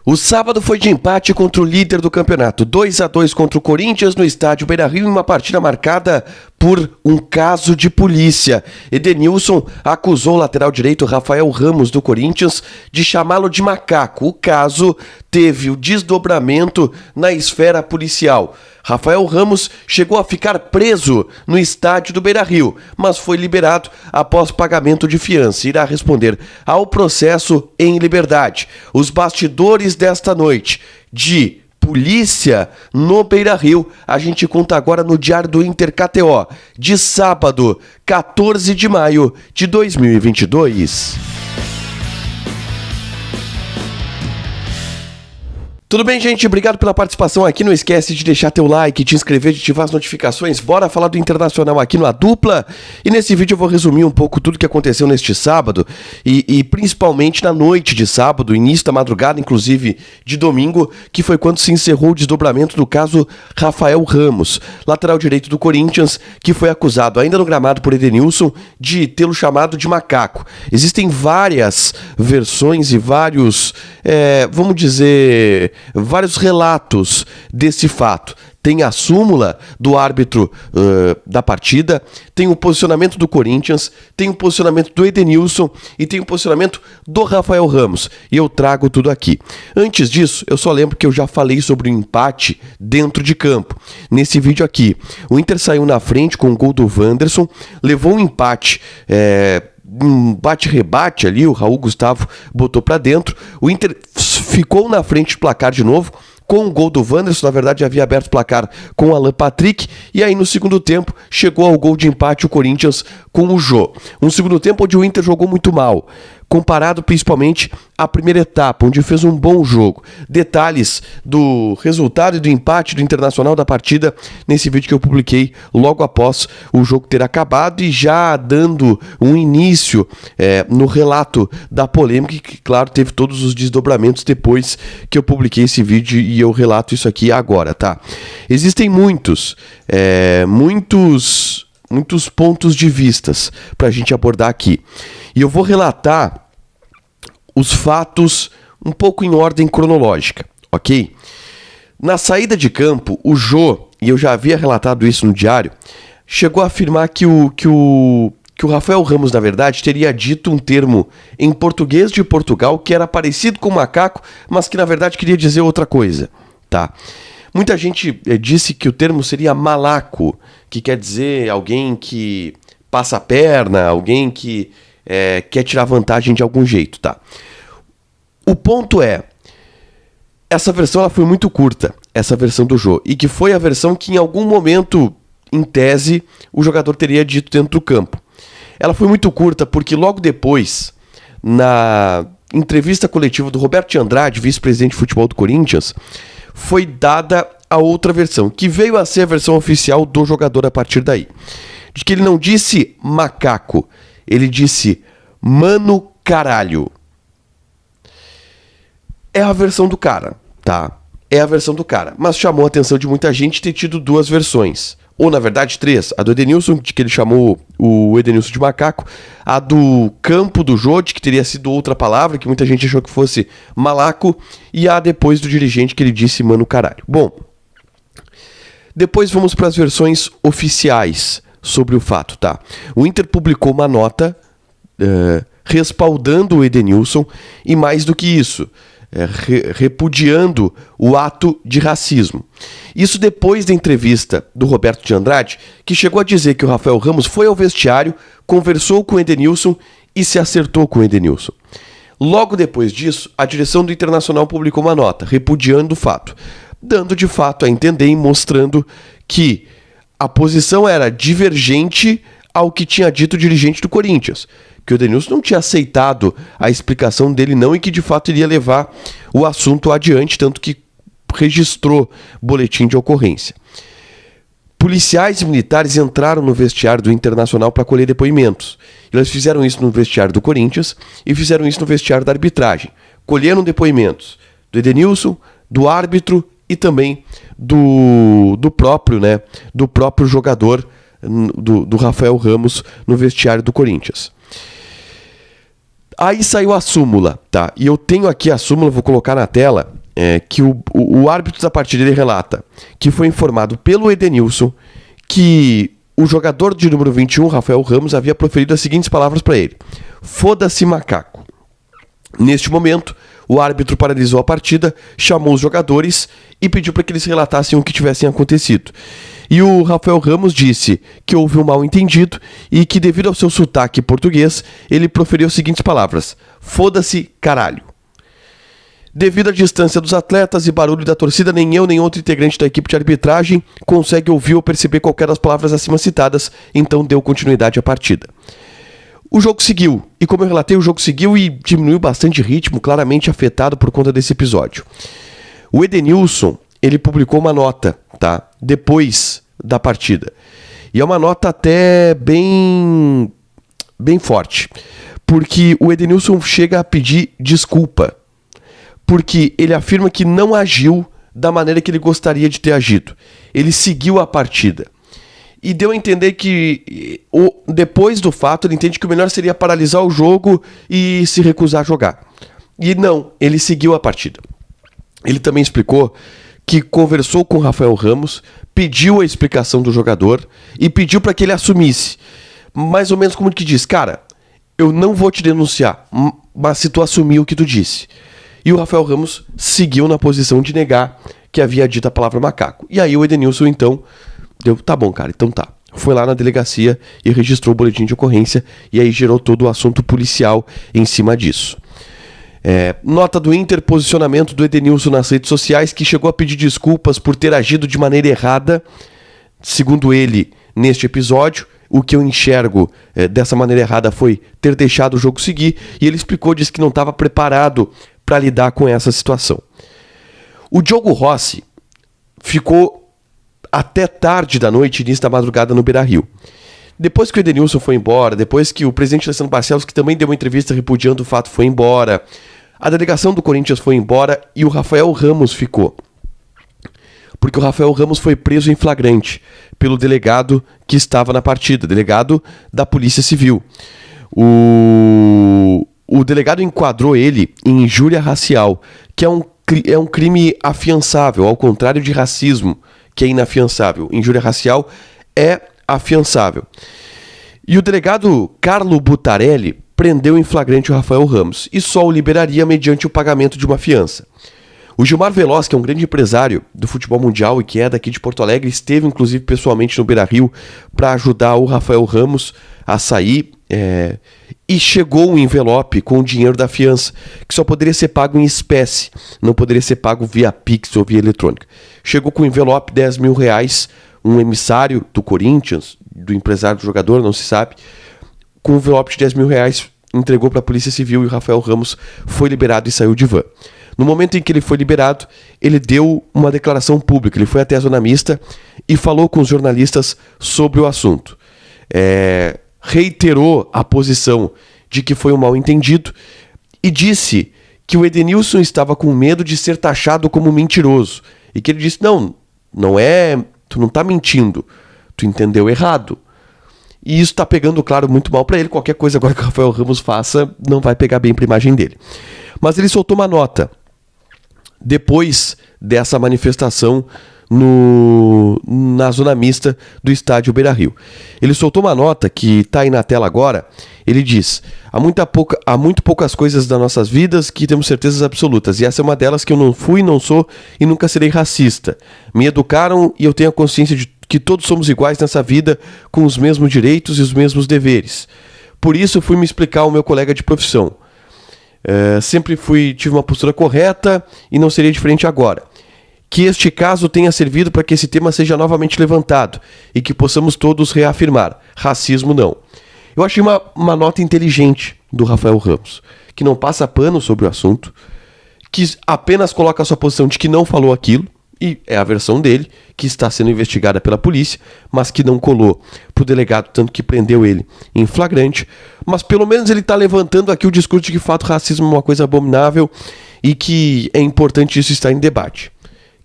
O sábado foi de empate contra o líder do campeonato, 2-2 contra o Corinthians no estádio Beira-Rio, em uma partida marcada por um caso de polícia. Edenilson acusou o lateral direito Rafael Ramos do Corinthians de chamá-lo de macaco. O caso teve o desdobramento na esfera policial. Rafael Ramos chegou a ficar preso no estádio do Beira-Rio, mas foi liberado após pagamento de fiança. Irá responder ao processo em liberdade. Os bastidores desta noite de polícia no Beira-Rio, a gente conta agora no Diário do Inter KTO, de sábado, 14 de maio de 2022. Tudo bem, gente? Obrigado pela participação aqui. Não esquece de deixar teu like, te inscrever, de ativar as notificações. Bora falar do Internacional aqui no A Dupla. E nesse vídeo eu vou resumir um pouco tudo que aconteceu neste sábado e principalmente na noite de sábado, início da madrugada, inclusive de domingo, que foi quando se encerrou o desdobramento do caso Rafael Ramos, lateral direito do Corinthians, que foi acusado ainda no gramado por Edenilson de tê-lo chamado de macaco. Existem várias versões e vários, vamos dizer, vários relatos desse fato. Tem a súmula do árbitro da partida, tem o posicionamento do Corinthians, tem o posicionamento do Edenilson e tem o posicionamento do Rafael Ramos. E eu trago tudo aqui. Antes disso, eu só lembro que eu já falei sobre o empate dentro de campo. Nesse vídeo aqui, o Inter saiu na frente com o gol do Wanderson, levou um empate, um bate-rebate ali, o Raul Gustavo botou pra dentro, o Inter ficou na frente do placar de novo, com o gol do Wanderson. Na verdade havia aberto o placar com o Alan Patrick, e aí no segundo tempo chegou ao gol de empate o Corinthians com o Jô. Um segundo tempo onde o Inter jogou muito mal, comparado principalmente à primeira etapa, onde fez um bom jogo. Detalhes do resultado e do empate do Internacional da partida nesse vídeo que eu publiquei logo após o jogo ter acabado, e já dando um início no relato da polêmica, que claro teve todos os desdobramentos depois que eu publiquei esse vídeo, e eu relato isso aqui agora, tá? Existem muitos pontos de vistas para a gente abordar aqui. E eu vou relatar os fatos um pouco em ordem cronológica, ok? Na saída de campo, o Jô, e eu já havia relatado isso no diário, chegou a afirmar que o Rafael Ramos, na verdade, teria dito um termo em português de Portugal que era parecido com macaco, mas que na verdade queria dizer outra coisa, tá? Muita gente disse que o termo seria malaco, que quer dizer alguém que passa a perna, alguém que quer tirar vantagem de algum jeito, tá? O ponto é, essa versão ela foi muito curta, essa versão do Jô, e que foi a versão que em algum momento, em tese, o jogador teria dito dentro do campo. Ela foi muito curta porque logo depois, na entrevista coletiva do Roberto de Andrade, vice-presidente de futebol do Corinthians, foi dada a outra versão, que veio a ser a versão oficial do jogador a partir daí. De que ele não disse macaco, ele disse mano caralho. É a versão do cara, tá? É a versão do cara, mas chamou a atenção de muita gente ter tido duas versões. Ou, na verdade, três. A do Edenilson, de que ele chamou o Edenilson de macaco. A do campo do Jô, de que teria sido outra palavra, que muita gente achou que fosse malaco. E a depois do dirigente, que ele disse mano caralho. Bom, depois vamos para as versões oficiais sobre o fato, tá? O Inter publicou uma nota respaldando o Edenilson e, mais do que isso, repudiando o ato de racismo. Isso depois da entrevista do Roberto de Andrade, que chegou a dizer que o Rafael Ramos foi ao vestiário, conversou com o Edenilson e se acertou com o Edenilson. Logo depois disso, a direção do Internacional publicou uma nota repudiando o fato, dando de fato a entender e mostrando que a posição era divergente ao que tinha dito o dirigente do Corinthians, que o Edenilson não tinha aceitado a explicação dele não, e que de fato iria levar o assunto adiante, tanto que registrou boletim de ocorrência. Policiais e militares entraram no vestiário do Internacional para colher depoimentos. Eles fizeram isso no vestiário do Corinthians e fizeram isso no vestiário da arbitragem. Colheram depoimentos do Edenilson, do árbitro e também do próprio jogador, do Rafael Ramos, no vestiário do Corinthians. Aí saiu a súmula, tá? E eu tenho aqui a súmula, vou colocar na tela, que o árbitro da partida ele relata que foi informado pelo Edenilson que o jogador de número 21, Rafael Ramos, havia proferido as seguintes palavras para ele: foda-se macaco. Neste momento, o árbitro paralisou a partida, chamou os jogadores e pediu para que eles relatassem o que tivesse acontecido. E o Rafael Ramos disse que houve um mal-entendido e que, devido ao seu sotaque português, ele proferiu as seguintes palavras: foda-se caralho. Devido à distância dos atletas e barulho da torcida, nem eu nem outro integrante da equipe de arbitragem consegue ouvir ou perceber qualquer das palavras acima citadas, então deu continuidade à partida. O jogo seguiu, e como eu relatei, o jogo seguiu e diminuiu bastante ritmo, claramente afetado por conta desse episódio. O Edenilson, ele publicou uma nota, tá? Depois da partida. E é uma nota até bem forte, porque o Edenilson chega a pedir desculpa, porque ele afirma que não agiu da maneira que ele gostaria de ter agido. Ele seguiu a partida. E deu a entender que, depois do fato, ele entende que o melhor seria paralisar o jogo e se recusar a jogar. E não, ele seguiu a partida. Ele também explicou que conversou com o Rafael Ramos, pediu a explicação do jogador e pediu para que ele assumisse. Mais ou menos como que diz: cara, eu não vou te denunciar, mas se tu assumir o que tu disse. E o Rafael Ramos seguiu na posição de negar que havia dito a palavra macaco. E aí o Edenilson, então, deu: tá bom, cara, então tá. Foi lá na delegacia e registrou o boletim de ocorrência, e aí gerou todo o assunto policial em cima disso. Nota do Inter, posicionamento do Edenilson nas redes sociais, que chegou a pedir desculpas por ter agido de maneira errada, segundo ele, neste episódio. O que eu enxergo dessa maneira errada foi ter deixado o jogo seguir, e ele explicou, disse que não estava preparado para lidar com essa situação. O Diogo Rossi ficou até tarde da noite, início da madrugada, no Beira-Rio. Depois que o Edenilson foi embora, depois que o presidente Alessandro Barcelos, que também deu uma entrevista repudiando o fato, foi embora, a delegação do Corinthians foi embora e o Rafael Ramos ficou. Porque o Rafael Ramos foi preso em flagrante pelo delegado que estava na partida, delegado da Polícia Civil. O delegado enquadrou ele em injúria racial, que é um crime afiançável, ao contrário de racismo, que é inafiançável. Injúria racial é afiançável. E o delegado Carlo Butarelli prendeu em flagrante o Rafael Ramos e só o liberaria mediante o pagamento de uma fiança. O Gilmar Veloz, que é um grande empresário do futebol mundial e que é daqui de Porto Alegre, esteve inclusive pessoalmente no Beira-Rio para ajudar o Rafael Ramos a sair, e chegou um envelope com o dinheiro da fiança, que só poderia ser pago em espécie, não poderia ser pago via Pix ou via eletrônica. Chegou com o envelope, R$10 mil, um emissário do Corinthians, do empresário do jogador, não se sabe, com um envelope de R$10 mil, entregou para a Polícia Civil e o Rafael Ramos foi liberado e saiu de van. No momento em que ele foi liberado, ele deu uma declaração pública, ele foi até a zona mista e falou com os jornalistas sobre o assunto. Reiterou a posição de que foi um mal-entendido e disse que o Edenilson estava com medo de ser taxado como mentiroso. E que ele disse: não é, tu não está mentindo, tu entendeu errado. E isso está pegando, claro, muito mal para ele. Qualquer coisa agora que o Rafael Ramos faça não vai pegar bem para a imagem dele. Mas ele soltou uma nota depois dessa manifestação na zona mista do estádio Beira-Rio. Ele soltou uma nota que está aí na tela agora. Ele diz: há muito poucas coisas das nossas vidas que temos certezas absolutas, e essa é uma delas, que eu não fui, não sou e nunca serei racista. Me educaram e eu tenho a consciência de que todos somos iguais nessa vida, com os mesmos direitos e os mesmos deveres. Por isso eu fui me explicar ao meu colega de profissão. Sempre tive uma postura correta e não seria diferente agora. Que este caso tenha servido para que esse tema seja novamente levantado e que possamos todos reafirmar: racismo não. Eu achei uma nota inteligente do Rafael Ramos, que não passa pano sobre o assunto, que apenas coloca a sua posição de que não falou aquilo, e é a versão dele, que está sendo investigada pela polícia, mas que não colou para o delegado, tanto que prendeu ele em flagrante. Mas pelo menos ele está levantando aqui o discurso de que, de fato, racismo é uma coisa abominável e que é importante isso estar em debate.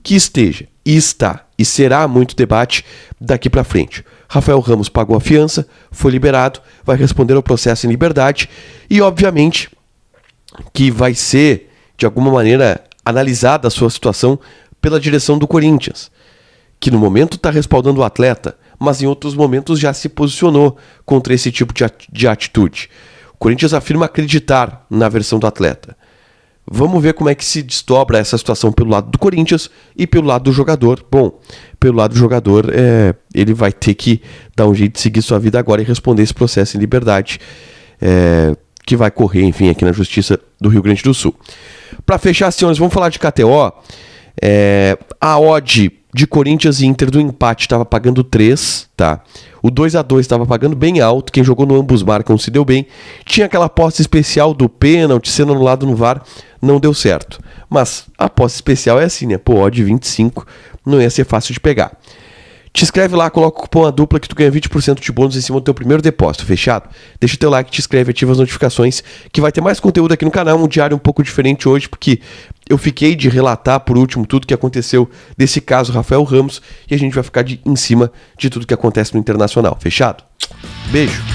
Que esteja, e está, e será muito debate daqui para frente. Rafael Ramos pagou a fiança, foi liberado, vai responder ao processo em liberdade e, obviamente, que vai ser, de alguma maneira, analisada a sua situação pela direção do Corinthians, que no momento está respaldando o atleta, mas em outros momentos já se posicionou contra esse tipo de atitude. O Corinthians afirma acreditar na versão do atleta. Vamos ver como é que se desdobra essa situação pelo lado do Corinthians e pelo lado do jogador. Bom, pelo lado do jogador, ele vai ter que dar um jeito de seguir sua vida agora e responder esse processo em liberdade, que vai correr, enfim, aqui na Justiça do Rio Grande do Sul. Para fechar, senhores, vamos falar de KTO. A odd de Corinthians e Inter do empate estava pagando 3, tá? O 2-2 estava pagando bem alto, quem jogou no ambos marcam se deu bem. Tinha aquela aposta especial do pênalti sendo anulado no VAR, não deu certo. Mas a aposta especial é assim, né? Pô, odd 25, não ia ser fácil de pegar. Te inscreve lá, coloca o cupom ADUPLA que tu ganha 20% de bônus em cima do teu primeiro depósito, fechado? Deixa teu like, te inscreve, ativa as notificações, que vai ter mais conteúdo aqui no canal, um diário um pouco diferente hoje, porque eu fiquei de relatar por último tudo que aconteceu desse caso Rafael Ramos, e a gente vai ficar em cima de tudo que acontece no Internacional, fechado? Beijo!